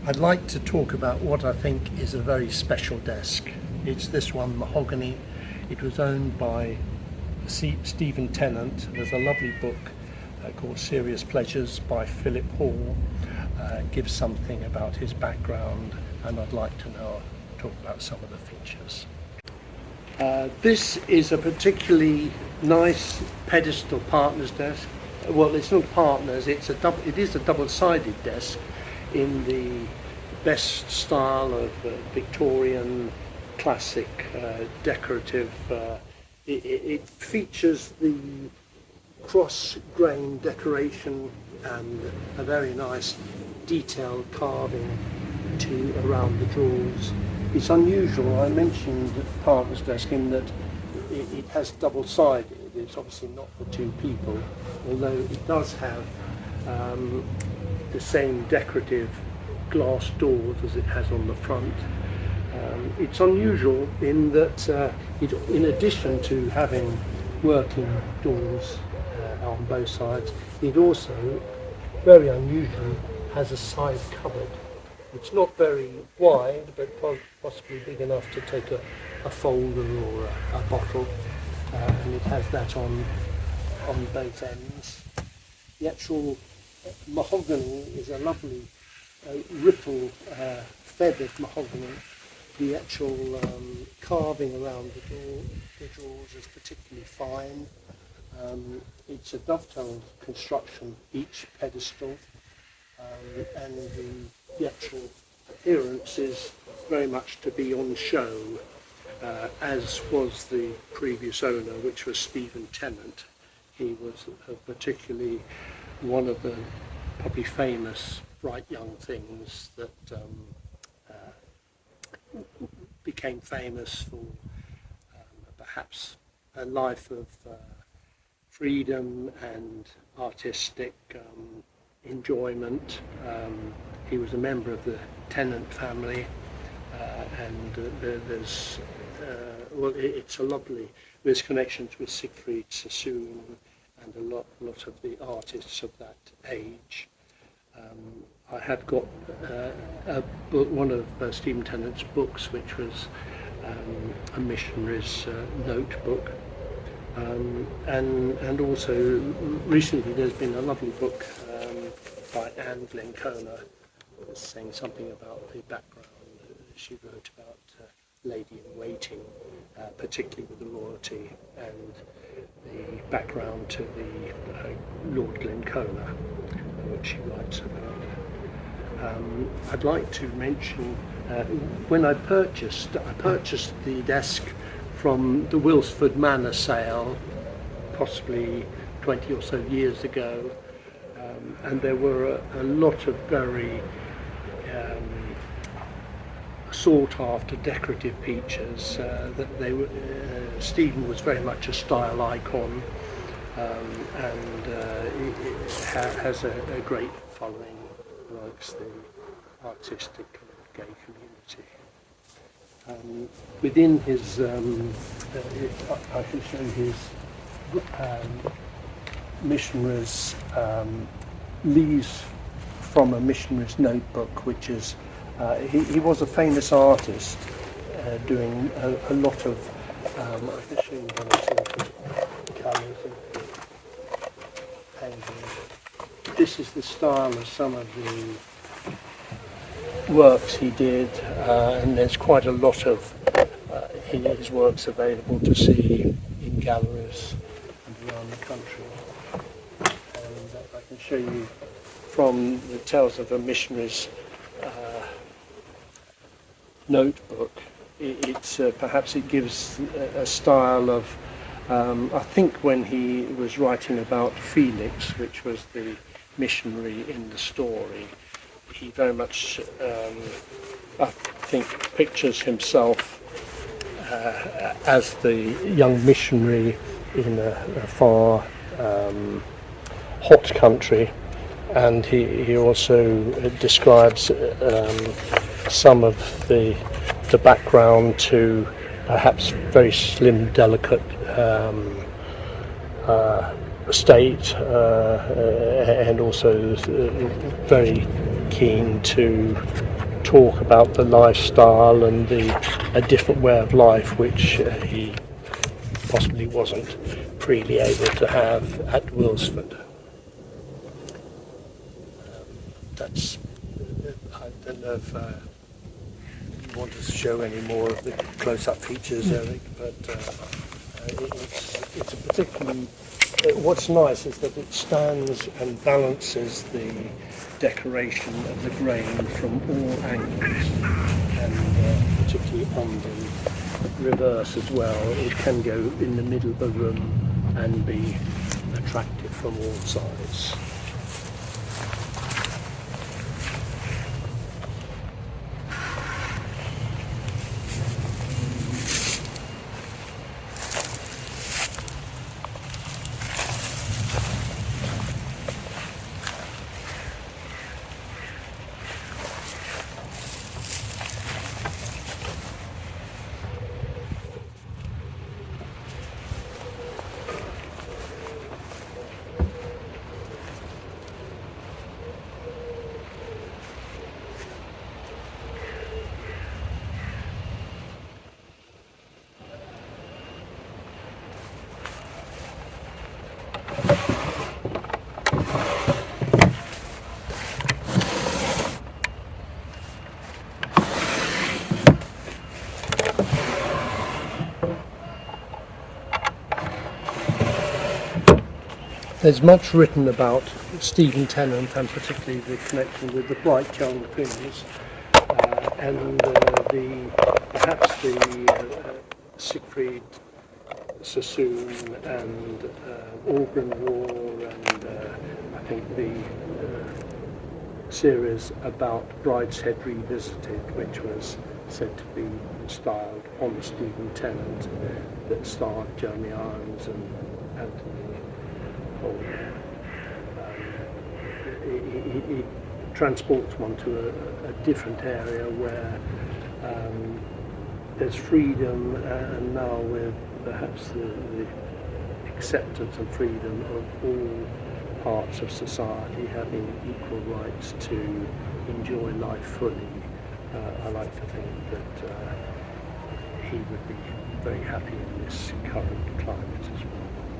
I'd like to talk about what I think is a very special desk. It's this one, mahogany. It was owned by Stephen Tennant. There's a lovely book called Serious Pleasures by Philip Hall. Gives something about his background, and I'd like to now talk about some of the features. This is a particularly nice Pedestal partner's desk. Well, it's not partners, it is a double-sided desk in the best style of Victorian classic decorative. It features the cross-grain decoration and a very nice detailed carving around the drawers. It's unusual. I mentioned partner's desk in that it has double-sided. It's obviously not for two people, although it does have the same decorative glass doors as it has on the front. It's unusual in that in addition to having working doors on both sides, it also, very unusual, has a side cupboard. It's not very wide, but possibly big enough to take a folder or a bottle, and it has that on both ends. The actual mahogany is a lovely ripple feathered mahogany. The actual carving around the drawers is particularly fine. It's a dovetailed construction, each pedestal, and the actual appearance is very much to be on show, as was the previous owner, which was Stephen Tennant. He was particularly one of the probably famous bright young things that became famous for perhaps a life of freedom and artistic enjoyment. He was a member of the Tennant family, and it's a lovely, there's connections with Siegfried Sassoon and a lot of the artists of that age. I had got a book, one of Stephen Tennant's books, which was a missionary's notebook, and also recently there's been a lovely book by Anne Glencona saying something about the background. She wrote about Lady in Waiting, particularly with the royalty and the background to the Lord Glencona, which she writes about. I'd like to mention when I purchased the desk from the Wilsford Manor sale, possibly 20 or so years ago, and there were a lot of very sought after decorative features that they were. Stephen was very much a style icon, and it has a great following amongst the artistic and gay community. Within his, I can show his missionaries, leaves from a missionary's notebook, which is, he was a famous artist doing a lot of, I can show you one or two of colours and paintings. This is the style of some of the works he did, and there's quite a lot of his works available to see in galleries and around the country. And I can show you from the Tales of a Missionary's notebook. It's perhaps it gives a style of, I think when he was writing about Felix, which was the missionary in the story, he very much, I think, pictures himself as the young missionary in a far hot country, and he also describes some of the background to perhaps very slim, delicate state, and also very keen to talk about the lifestyle and a different way of life which he possibly wasn't freely able to have at Wilsford. That's, I don't know if you want to show any more of the close-up features, Eric, but it's a particularly, what's nice is that it stands and balances the decoration of the grain from all angles, and particularly on the reverse as well. It can go in the middle of the room and be attractive from all sides. There's much written about Stephen Tennant, and particularly the connection with the bright young things, and perhaps the Siegfried Sassoon and Auburn War, and I think the series about Brideshead Revisited, which was said to be styled on Stephen Tennant, that starred Jeremy Irons and Anthony. It transports one to a different area where there's freedom, and now with perhaps the acceptance and freedom of all parts of society having equal rights to enjoy life fully. I like to think that he would be very happy in this current climate as well.